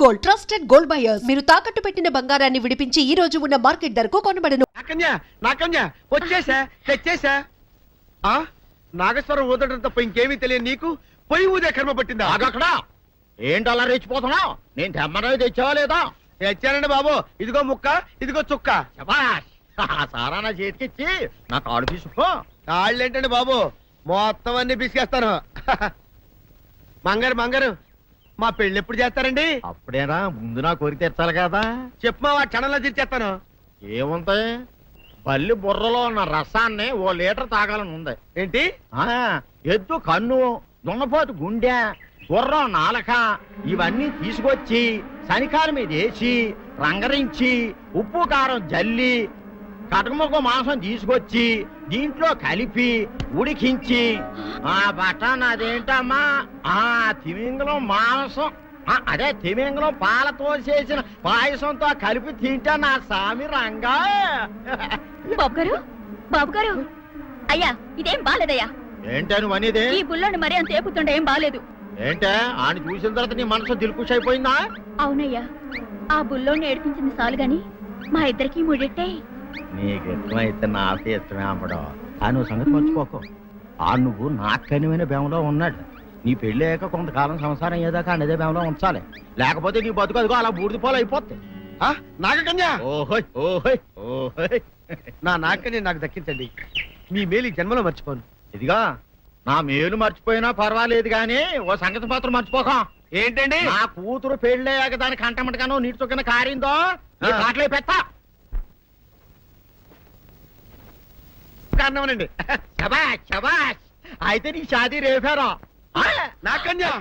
Gold, trusted gold buyers. మీరు తాకట్టు పెట్టిన బంగారాన్ని విడిపించి ఈ రోజు ఉన్న మార్కెట్ ధరకు కొనబడను. వచ్చేసా తెచ్చేసా. నాగేశ్వరం ఊదడం తప్ప ఇంకేమీ తెలియదు నీకు. పొయ్యి ఊదే కర్మ పట్టిందా? అక్కడ ఏంటి అలా రెచ్చిపోతున్నావు? నేను తెమ్మనవి తెచ్చావా లేదా? తెచ్చానండి బాబు. ఇదిగో ముక్క, ఇదిగో చుక్క. సారా నా చేతికిచ్చి నా కాడు తీసుకో. కాళ్ళేంటండి బాబు, మొత్తం అన్ని బిసికేస్తాను. మంగారు మంగారు, మా పెళ్ళి ఎప్పుడు చేస్తారండి? అప్పుడేనా, ముందు నా కోరిక తెచ్చాలి కదా. చెప్పమా, క్షణంలో తీర్చేస్తాను. ఏముంటాయి, బల్లి బుర్రలో ఉన్న రసాన్ని ఓ లీటర్ తాగాలని ఉంది. ఏంటి? ఎద్దు కన్ను, దున్నపోతు గుండె, గుర్రం నాలక ఇవన్నీ తీసుకొచ్చి శనికాల మీద వేసి రంగరించి ఉప్పు కారం జల్లి కటకముక్క మాంసం తీసుకొచ్చి దీంట్లో కలిపి ఉడికించి బటన్ అదేంటమ్మా తిమింగలం మాంసం, అదే తిమింగలం పాలతో చేసిన పాయసంతో కలిపి తింటా నా సామి రంగా. బాబు గారు అయ్యా, ఇదేం బాలేదయ్యా. ఏంటని అనేది? ఈ బుల్లోని మరీ అంత ఏపుతుండే ఏం బాలేదు. ఏంటే ఆయన చూసిన తర్వాత నీ మనసు దిల్కుష్ అయిపోయిందా? అవునయ్యా, ఆ బుల్లోని ఏడిపించింది చాలు గాని మా ఇద్దరికి ముడిట్టే. నీకు ఇష్టమైతే నాకు ఇష్టమే అమ్మడం. ఆ నువ్వు సంగతి మర్చిపోకు. ఆ నువ్వు నాకు కనివైన బేమలో ఉన్నాడు. నీ పెళ్లి అయ్యాక కొంతకాలం సంసారం ఏదాకా అనేదే బేమలో ఉంచాలి, లేకపోతే నీ బతుకు అదిగో అలా బూడిదిపోలు అయిపోతాయి. నాగకన్యా, ఓహోయ్ ఓహోయ్ ఓహోయ్, నా నాగకన్య నాకు దక్కించండి. మీ మేలు ఈ జన్మలో మర్చిపోను. ఇదిగా నా మేలు మర్చిపోయినా పర్వాలేదు గాని ఓ సంగతి మాత్రం మర్చిపోకం. ఏంటండి? నా కూతురు పెళ్ళయ్యాక దానికి కంటమటగానో నీటి చొక్కన కారిందో కాట్లే పెట్టా కారణమనండి. శబాష్ శబాష్, అయితే నీ షాదీ రేపారా? నాకన్యా,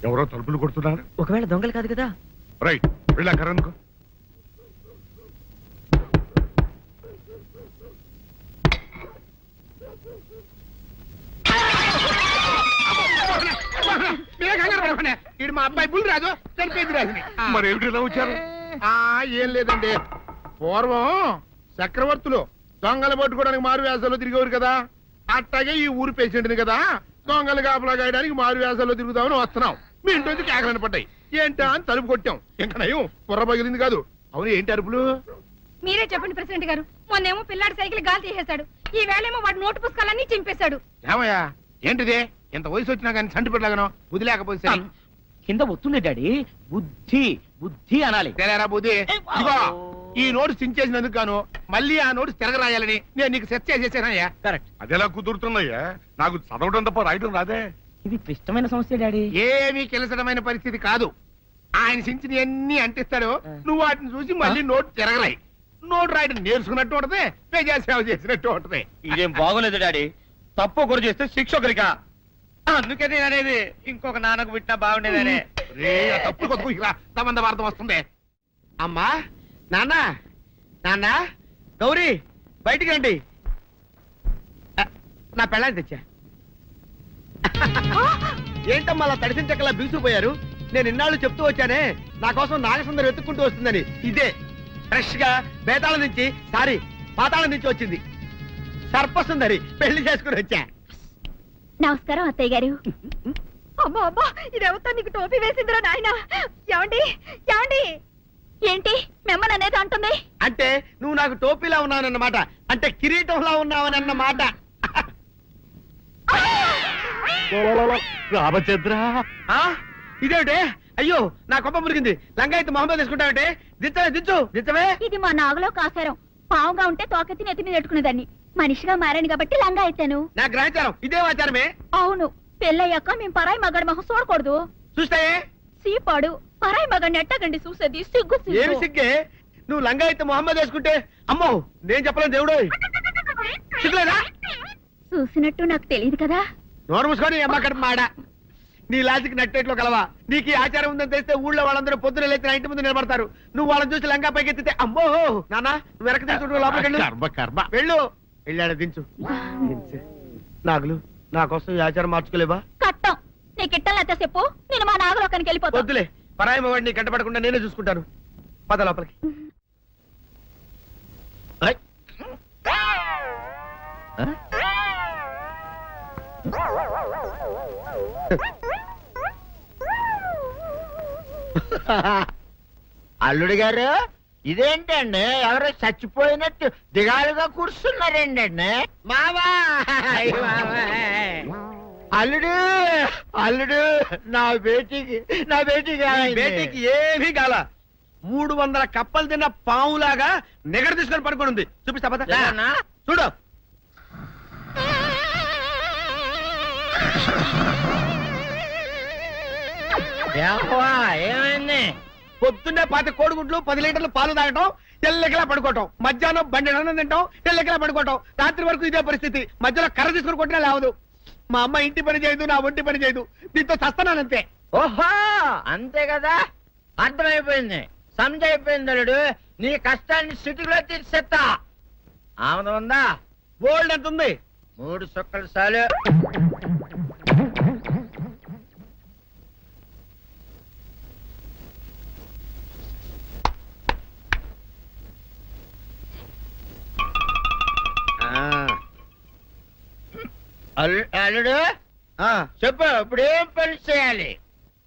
ఎవరో తలుపులు కొడుతున్నారు. ఒకవేళ దొంగలు కాదు కదా. రైట్, వెళ్ళాకరనుకో. ఇది మా అబ్బాయి బుల్ రాజు, చనిపోయింది రాజుని. మరి ఏమిటి ఇలా వచ్చారు? ఏం లేదండి, పూర్వం చక్రవర్తులు దొంగలు పట్టుకోవడానికి మారు వేసాల్లో తిరిగేవారు కదా. అట్టాగే ఈ ఊరు పేషెంట్ని కదా దొంగలు కాపలా గాయడానికి మారు వేసాల్లో తిరుగుదామని వస్తున్నాం. మీ ఇంటి కేకలని పడ్డాయి. ఏంటా అని తలుపు కొట్టాం. ఇంకా నయం బుర్ర పగిలింది కాదు. అవును, ఏంటి అరుపులు? మీరే చెప్పండి ప్రెసిడెంట్ గారు. మొన్నేమో పిల్లాడి సైకిల్ గాలి తీసేశాడు, ఈ వేళేమో వాడి నోటు పుస్తకాలన్నీ చింపేశాడు. ఏమయ్యా, ఏంటిదే? ఇంత వయసు వచ్చినా కానీ సంటి పెట్టలాగను బుద్ధి లేకపోతే కింద వస్తుండే డాడీ, బుద్ధి బుద్ధి అనాలి. తెలేరా బుద్ధి. ఇదిగో, ఈ నోటు చించేసినందుకు గాను మళ్ళీ ఆ నోటు తిరగరాయాలని నేను నీకు సెట్ చేసేసానయ్యా. కరెక్ట్. అదెలా కుదురుతున్నాయ్యా? నాకు చదవడం తప్ప రాయడం రాదే. ఇది క్లిష్టమైన సమస్య డాడీ. ఏమీ కిలసడమైన పరిస్థితి కాదు. ఆయన చించిన ఎన్ని అంటిస్తాడు, నువ్వు వాటిని చూసి మళ్ళీ నోటు తిరగరాయి. నోటు రాయడం నేర్చుకున్నట్టు ఉంటది, ప్రజాసేవ చేసినట్టు ఉంటది. ఇదేం బాగోలేదు డాడీ. తప్పు ఒకరు చేస్తే శిక్ష ఒకరికా? అందుకే నేను అనేది ఇంకొక నాన్నకు పుట్టినా బాగుండేదనే. తప్పు కొద్దు ఇలా సంబంధ వార్త వస్తుంది. అమ్మా, నాన్న, నాన్న, గౌరీ బయటికి రండి. నా పెళ్ళాన్ని తెచ్చా. ఏంటమ్మా అలా తడిసిన చెక్కలా బిగుసిపోయారు? నేను ఇన్నాళ్ళు చెప్తూ వచ్చానే, నా కోసం నాగసుందరం వెతుక్కుంటూ వస్తుందని. ఇదే ఫ్రెష్ గా బేతాళం నుంచి పాతాళం నుంచి వచ్చింది సర్పసుందరి. పెళ్లి చేసుకుని వచ్చా. నమస్కారం అత్తయ్య గారు. అమ్మా అమ్మా, ఇదేవతో నీకు టోపీ వేసిందిరా నాయన. ఏమండి ఏమండి, ఏంటి మిమ్మల్ని అనేది అంటుంది? అంటే నువ్వు నాకు టోపీలా ఉన్నావన్నమాట, అంటే కిరీటంలా ఉన్నావని అన్నమాట. రామచంద్ర, ఇదేమిటే? అయ్యో, నా కొప్ప మురిగింది. లంగా అయితే మొహమ్మద్ తీసుకుంటావంటే? దించవే. ఇది మా నాగలో కాసారం. పావుగా ఉంటే తోకెత్తి నెత్తి మీద పెట్టుకునేదాన్ని. మనిషిగా మారాను కాబట్టి లంగా అయితాను. నా గ్రహచారం ఇదే ఆచారమే. అవును, పెళ్ళయ్యాక మేము పరాయి మగాడి మొహం చూడకూడదు. చూస్తాయే సీపాడు పరాయి మగాడిని ఎట్టగండి చూసేది. సిగ్గు ఏమి సిగ్గే? నువ్వు లంగా అయితే మొహమ్మద్ వేసుకుంటే అమ్మో నేను చెప్పలేను దేవుడు. సిగ్గులేదా? చూసినట్టు నాకు తెలియదు కదా. నోరు మూసుకొని అమ్మ కడుపు మాడ. నీ లాజిక్ నట్టేట్లో కలవా? నీకు ఈ ఆచారం ఉందని తెలిస్తే ఊళ్ళో వాళ్ళందరూ పొద్దున లేచి నా ఇంటి ముందు నిలబడతారు. నువ్వు వాళ్ళని చూసి లంగా పైకి ఎత్తితే అమ్మో నాన్న నువ్వు వెనక తీసుకుంటూ లోపలికి వెళ్ళు. వెళ్ళాడు దించు. నాగులు, నా కోసం ఈ ఆచారం మార్చుకోలేవా? కట్టం నీకు ఇట్టలేతే చెప్పు, నేను మా నాగలోకానికి వెళ్ళిపోతా. వద్దులే, పరాయి మవాడిని కంటపడకుండా నేనే చూసుకుంటాను. పద లోపలికి. అల్లుడు గారు ఇదేంటండి ఎవరో చచ్చిపోయినట్టు దిగాలుగా కూర్చున్నారేంటండి మావా అల్లుడు అల్లుడు నా బేటీకి బేటీకి ఏమీ కాల 300 కప్పలు తిన్న పావులాగా నిగడ తీసుకొని పడుకొని ఉంది. చూపిస్తా పద. ఏమన్నా? చూడు. ఏమైంది? పొద్దున్నే 10 కోడిగుడ్లు 10 లీటర్లు పాలు తాగటం, ఎల్లెకలా పడుకోవటం, మధ్యాహ్నం బండి అన్నం తింటాం, ఎల్లెకలా పడుకోవటం, రాత్రి వరకు ఇదే పరిస్థితి. మధ్యలో కర్ర తీసుకుని కొట్టినా లేవదు. మా అమ్మ ఇంటి పని చేయదు, నా ఒంటి పని చేయదు. దీంతో చస్తానంతే. ఓహో అంతే కదా, అర్థమైపోయింది, సమజైపోయింది. అల్లుడు నీ కష్టాన్ని సిటీలో తీర్చేస్తా. ఆమె ఉందా? గోల్డ్ ఎంత ఉంది? 3 సుక్కలు చాలు. అల్లుడు ఆ, చెప్పు, ఇప్పుడు ఏం పని చేయాలి?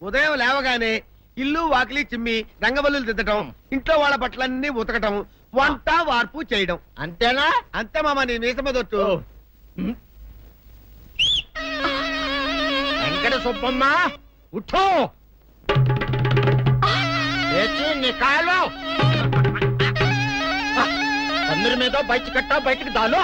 ఉదయం లేవగానే ఇల్లు వాకిలి చిమ్మి రంగవల్లులు దిద్దటం, ఇంట్లో వాళ్ళ బట్టలన్నీ ఉతకటం, వంట వార్పు చేయడం. అంతేనా? అంతే మామ, నీ మీసమదొట్టు. వెంకట సుబ్బమ్మ ఉఠో, లేచి నీ కాలు అందరి మీద బయట కట్టా, బయటికి దాలో.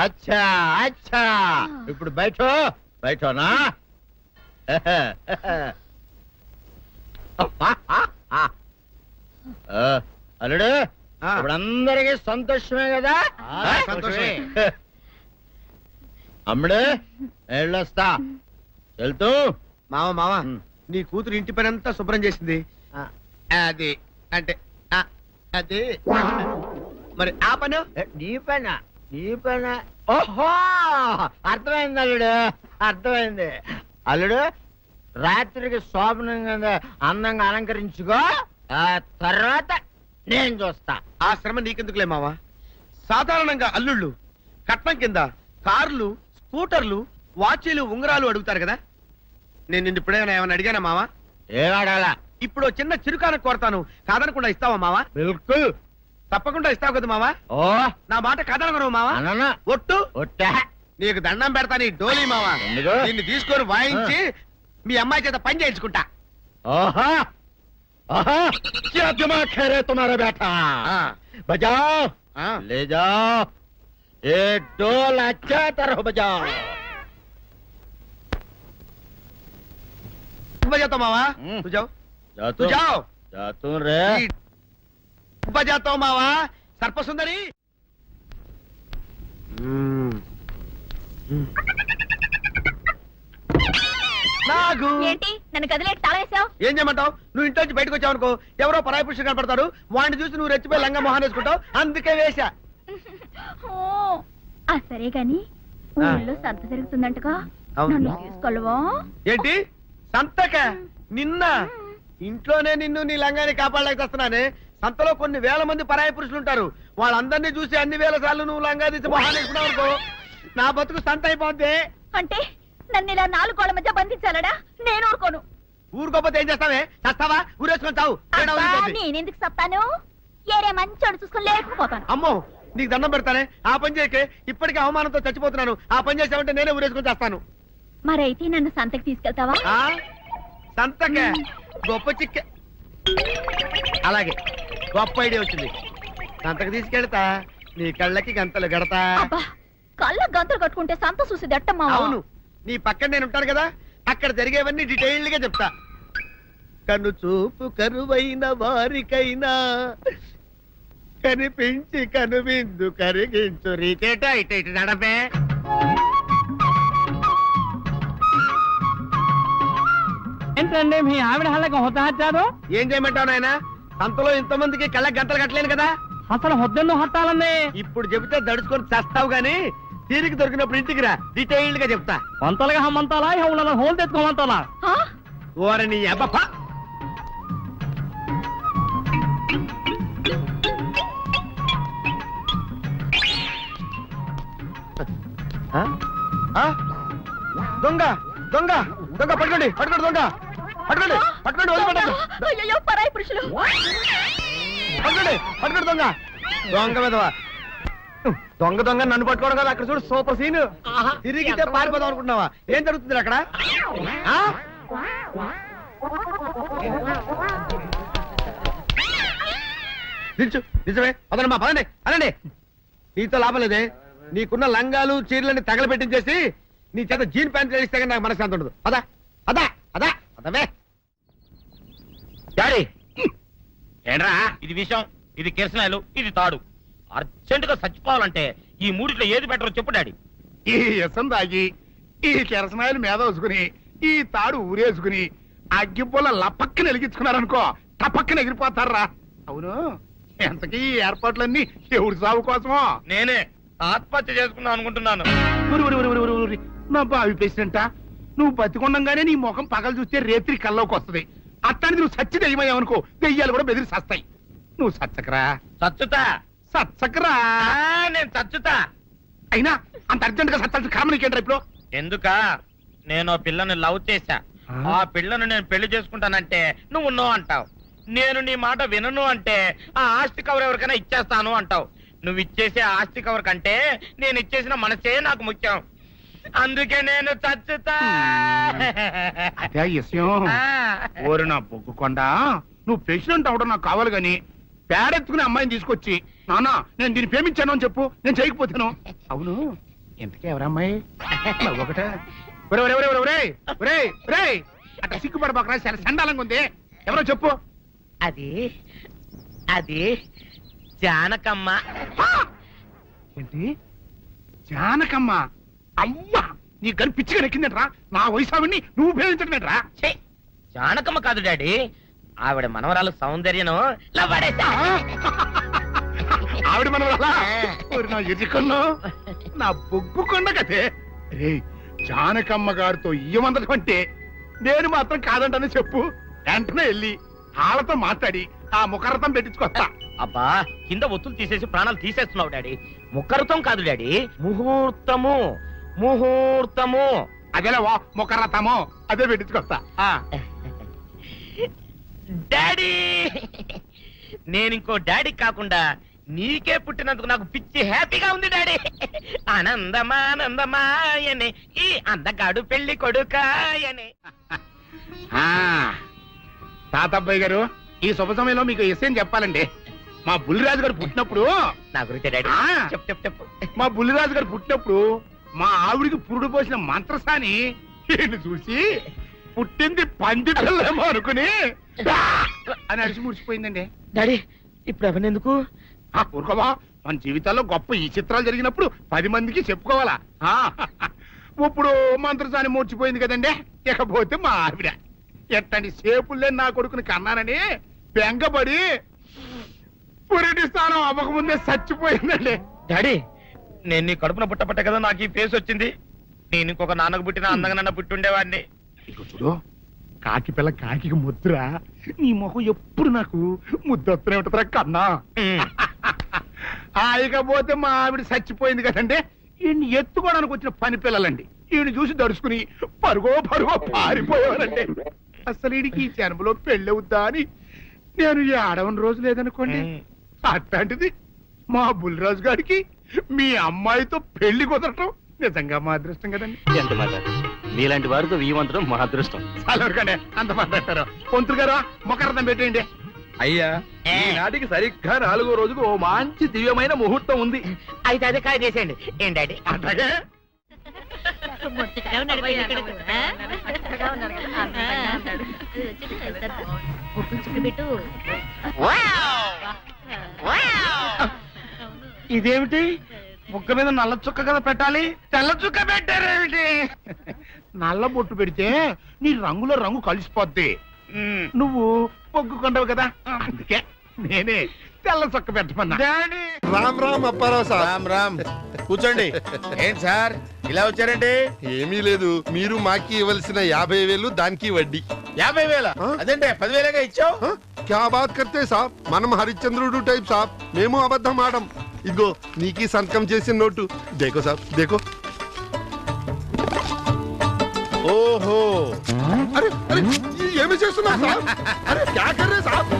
అచ్చా అచ్చా, ఇప్పుడు బయటనా? అల్లుడు ఆ. ఇప్పుడు అందరికి సంతోషమే కదా? సంతోషమే. అమ్ముడు వెళ్ళొస్తా, వెళ్తూ. మామ నీ కూతురు ఇంటి పని అంతా శుభ్రం చేసింది. అది అంటే అది మరి ఆ పను నీ పైన ఓహో అర్థమైంది అల్లుడు, అర్థమైంది. అల్లుడు రాత్రికి శోభనంగా అందంగా అలంకరించుకో, ఆ తర్వాత నేను చూస్తా. ఆ శ్రమ నీకెందుకులే మావా. సాధారణంగా అల్లుళ్ళు కట్నం కింద కార్లు, స్కూటర్లు, వాచీలు, ఉంగరాలు అడుగుతారు కదా. నేను నిన్ను ఇప్పుడేమైనా ఏమైనా అడిగానా మావా? ఏవాడాలా? ఇప్పుడు చిన్న చిరుకాన కోరతాను, కాదనకుండా ఇస్తావా మావా? బిల్కుల్ తప్పకుండా ఇస్తావు కదా మావా? ఓ నా మాట కదనగను మావా. అననా ఒట్టు ఒట్టా. నీకు దండం పెడతా నీ డోలీ మావా. ఎందుకు? దీన్ని తీసుకొని వాయించి మీ అమ్మాయి చేత పని చేయించుకుంటా. ओहा आहा क्या दिमाग है रे तुम्हारा बेटा बजाओ ले जाओ ये डोल अच्छा तरह बजाओ बजाता मावा तू जाओ तू जाओ जा तू रे बजाता मावा सर्प सुंदरी నాగు ఏంటి నన్ను గదిలేటి తాళేసావు? ఏం చేయమంటావు? నువ్వు ఇంట్లో నుంచి బయటకు వచ్చావు అనుకో, ఎవరో పరాయి పురుషులు కనపడతారు, వాడిని చూసి నువ్వు రెచ్చిపోయి లంగా మొహాన్ వేసుకుంటావు, అందుకే వేశా. సరే గాని ఊళ్ళో సంత జరుగుతుందంటగా, నన్ను తీసుకెళ్ళవా? ఏంటి సంతక? నిన్న ఇంట్లోనే నిన్ను నీ లంగాన్ని కాపాడలేకొస్తున్నానే. సంతలో కొన్ని వేల మంది పరాయి పురుషులు ఉంటారు, వాళ్ళందరినీ చూసి అన్ని వేల సార్లు నువ్వు లంగా తీసి మొహాన్ వేసుకున్నావు అనుకో, నా బతుకు సంత అయిపోద్ది. అంటే నన్ను ఇలా 4 గోళ్ల మధ్య బంధించాలడా? నేను ఊరుకోను. ఊరుకోపోతే ఏం చేస్తావే? చస్తావా? ఊరేసుకొని చావు. నేనెందుకు చెప్తాను? ఏరే మంచోడు చూసుకొని లేకపోతాను. అమ్మో నీకు దండం పెడతానే, ఆ పని చేయకే. ఇప్పటికే అవమానంతో చచ్చిపోతున్నాను, ఆ పని చేసావంటే నేనే ఊరేసుకొని చేస్తాను. మరైతే నన్ను సంతకి తీసుకెళ్తావా? సంతకే గొప్ప చిక్క. అలాగే గొప్ప ఐడియా వచ్చింది. సంతకు తీసుకెళ్తా, నీ కళ్ళకి గంతలు గడతా. అబ్బా, కళ్ళ గంతులు కట్టుకుంటే సంత చూసి దట్టమ్మా. అవును, నీ పక్కన నేను ఉంటాను కదా, అక్కడ జరిగేవన్నీ డీటెయిల్డ్ గా చెప్తా. కను చూపు కరువైన వారికైనా కనిపించి కనువిందు కరిగించు రీతేట ఇటు ఇటు నడపే. ఏంటండి మీ ఆవిడ హళ్ళకి హొత్తహచ్చారు? ఏం చేయమంటావు నాయన? సంతలో ఇంతమందికి కళ్ళ గంటలు కట్టలేను కదా. అసలు హొద్దెందుకు హత్తాలండి? ఇప్పుడు చెబితే దడుచుకొని చస్తావు గాని తీరికి దొరికినప్పుడు ఇంటికి రా, డీటెయిల్డ్ గా చెప్తా. వంతలుగా హమ్మంతాలా ఇక హోల్ తెచ్చుకోమంటాలా? ఆ? ఓరి నీ అబ్బ. దొంగ దొంగ దొంగ పట్టుకోండి పట్టుకోండి దొంగ పట్టుకోండి పట్టుకోండి వదిలిపెట్టండి. అయ్యయ్యో, పరాయి పురుషులు. పట్టుకోండి పట్టుకోండి దొంగ దొంగ విధవా. దొంగ దొంగ నన్ను పట్టుకోవడం కదా. అక్కడ చూడు సూపర్ సీన్. తిరిగితే పారిపోదాం అనుకుంటున్నావా? ఏం జరుగుతుంది అక్కడ? ఆ? నిల్చు నిజమే. అదనమ్మా పదండి అనండి. నీతో లాభం లేదే. నీకున్న లంగాలు చీరలని తగలబెట్టించేసి నీ చేత జీన్ ప్యాంట్ వేస్తే కానీ నాకు మనశ్శాంతి ఉండదు. అదా అదా అదా అదవే. డాడీ ఏంట్రా ఇది విషయం, ఇది కిరసనాయలు, ఇది తాడు. అర్జెంట్ గా చచ్చిపోవాలంటే ఈ మూడిట్లో ఏది బెటర్ చెప్పు డాడీ. ఈ ఇసం తాగి ఈ కిరసనాయలు మీద వేసుకుని ఈ తాడు ఊరేసుకుని అగ్గిపూల లపక్కన వెలిగించుకున్నారనుకో టపక్కన ఎగిరిపోతారా. అవును, ఎంతకీ ఈ ఏర్పాట్లన్నీ ఎవరి సాగు కోసమో? నేనే ఆత్మహత్య చేసుకుందాం అనుకుంటున్నాను. ఊరి ఊరి ఊరి ఊరి ఊరి నా బావి పేసినంట. నువ్వు బతికొండంగానే నీ ముఖం పగలు చూస్తే రేత్రి కల్లోకి వస్తుంది. అట్టానికి నువ్వు సచ్చి దెయ్యమయ్యావనుకో దెయ్యాలు కూడా బెదిరి సస్తాయి. నువ్వు సచ్చకరా చచ్చుతా. సచ్చకరా. నేను చచ్చుతా. అయినా అంత అర్జెంట్ గా సత్తాల్సిన కర్మ నీకేంట్రా ఇప్పుడు? ఎందుక నేను పిల్లని లవ్ చేశా. ఆ పిల్లను నేను పెళ్లి చేసుకుంటానంటే నువ్వు నో అంటావు. నేను నీ మాట వినను అంటే ఆ ఆస్తి కవర్ ఎవరికైనా ఇచ్చేస్తాను అంటావు. నువ్వు ఇచ్చేసే ఆస్తి కవర్ కంటే నేను ఇచ్చేసిన మనసే నాకు ముఖ్యం. అందుకే నేను చచ్చుతా. అదే విషయం. ఓరి నా బొగ్గుకొండ, నువ్వు ప్రెసిడెంట్ అవడం నాకు కావాలి గాని పేడెత్తుకునే అమ్మాయిని తీసుకొచ్చి నానా నేను దీన్ని ప్రేమించాను అని చెప్పు, నేను చేయకపోతాను. అవును, ఇంతకీ ఎవరమ్మాయి? ఒకటే అట్లా సిగ్గుపడబాకరా, చాలా సండాలంగా ఉంది. ఎవరో చెప్పు. అది అది జానకమ్మ. ఏంటి జానకమ్మ? అమ్మా, నీ గని పిచ్చిగా నెక్కిందంట్రా. నా వయసు ఆవిడ్ని నువ్వు ప్రేమించడమేట్రా? ఛీ, జానకమ్మ కాదు డాడీ, ఆవిడ మనవరాలు సౌందర్యను ఆవిడ మనం నా ఎదుకుల్లో నా బొగ్గు కొండ కదే. రే, జానకమ్మ గారితో ఇయ్యమందడం అంటే నేను మాత్రం కాదంటనే చెప్పు. వెంటనే వెళ్ళి వాళ్ళతో మాట్లాడి ఆ ముఖరథం పెట్టించుకొస్తా. అబ్బా, కింద ఒత్తులు తీసేసి ప్రాణాలు తీసేస్తున్నావు డాడీ. ముఖరుతం కాదు డాడీ, ముహూర్తము. ముహూర్తము అదేలా ముఖరథము, అదే పెట్టించుకొస్తా. డాడీ, నేను ఇంకో డాడీ కాకుండా నీకే పుట్టినందుకు నాకు పిచ్చి హ్యాపీగా ఉంది డాడీ. ఆనందమానందమాయనే ఈ అందగాడు పెళ్లి కొడుకాయనే. తాతబ్బాయి గారు, ఈ శుభ సమయంలో మీకు విషయం చెప్పాలండి. మా బుల్లిరాజు గారు పుట్టినప్పుడు నా గురించి డాడీ చెప్పు చెప్పు చెప్పు. మా బుల్లిరాజు గారు పుట్టినప్పుడు మా ఆవిడికి పురుడు పోసిన మంత్రసాని ఈయన్ని చూసి పుట్టింది పంది పిల్లేమో అనుకుని అని అడిచి ముడిచిపోయిందండి. డాడీ ఇప్పుడు ఎవరినెందుకు? ఊరుకోవా, మన జీవితాల్లో గొప్ప ఈ చిత్రాలు జరిగినప్పుడు 10 మందికి చెప్పుకోవాలా. ఇప్పుడు మంత్రసాని మూర్చిపోయింది కదండి. ఇకపోతే మా ఆవిడ ఎట్టండి సేపుల్లే నా కొడుకుని కన్నానని బెంగపడి పురిటి స్థానం అవ్వకముందే చచ్చిపోయిందండి. డాడీ, నేను నీ కడుపున పుట్టపట్ట కదా నాకు ఈ ఫేస్ వచ్చింది. నేను ఇంకొక నాన్నకు పుట్టిన అందంగా నన్ను పుట్టుండేవాడిని. ఇక చూడు, కాకి పిల్ల కాకి ముద్దురా. నీ మొహం ఎప్పుడు నాకు ముద్దొస్తూనే ఉంటుందిరా కన్నా. ఇకపోతే మా ఆవిడ చచ్చిపోయింది కదండి. ఈయన్ని ఎత్తుకోవడానికి వచ్చిన పని పిల్లలండి. ఈయన చూసి దడుచుకుని పరుగో పారిపోయేవారండి. అసలు ఈడికి ఈ జన్మలో పెళ్ళవుద్దా అని నేను ఈ ఆడవని రోజు లేదనుకోండి. అట్లాంటిది మా బుల్లిరాజు గారికి మీ అమ్మాయితో పెళ్లి కుదరటం నిజంగా మా అదృష్టం కదండి. ఎంత మాట, మీలాంటి వారితో వీమంతరం మా అదృష్టం. చాలా వరకండి అంత మాట్లాడతారు. పొంతులు గారు మొక్కరథం పెట్టేయండి. అయ్యా, ఈనాటికి సరిగ్గా 4వ రోజుకు ఓ మంచి దివ్యమైన ముహూర్తం ఉంది. అయితే అదే కాయ చేసేయండి. ఏం డాడీ? అట్లాగే ఇదేమిటి? ముక్క మీద నల్ల చుక్క కదా పెట్టాలి, తెల్ల చుక్క పెట్టారేమిటి? నల్ల బొట్టు పెడితే నీ రంగులో రంగు కలిసిపోద్ది నువ్వు పొగ్గుకుంటావు కదా అందుకే నేనే తెల్ల చొక్క పెట్టమన్నా. రామ్ రామ్ అప్పారావు సార్. రామ్ రామ్ కూర్చోండి. ఏంటి సార్ ఇలా వచ్చారండి? ఏమీ లేదు, మీరు మాకి ఇవ్వాల్సిన 50,000 దానికి వడ్డీ. 50,000? ఆ? అదేంటే 10,000గా ఇచ్చావు? ఆ? క్యా బాత్ కర్తే సాబ్, మనం హరిశ్చంద్రుడు టైప్ సాబ్, మేము అబద్ధం ఆడం. ఇదిగో నీకి సంతకం చేసిన నోటు. దేకో సాబ్ దేకో. ఓహో అరే అరే ఏమి చేస్తున్నా సాబ్? అరే క్యా కర్ రే సాబ్?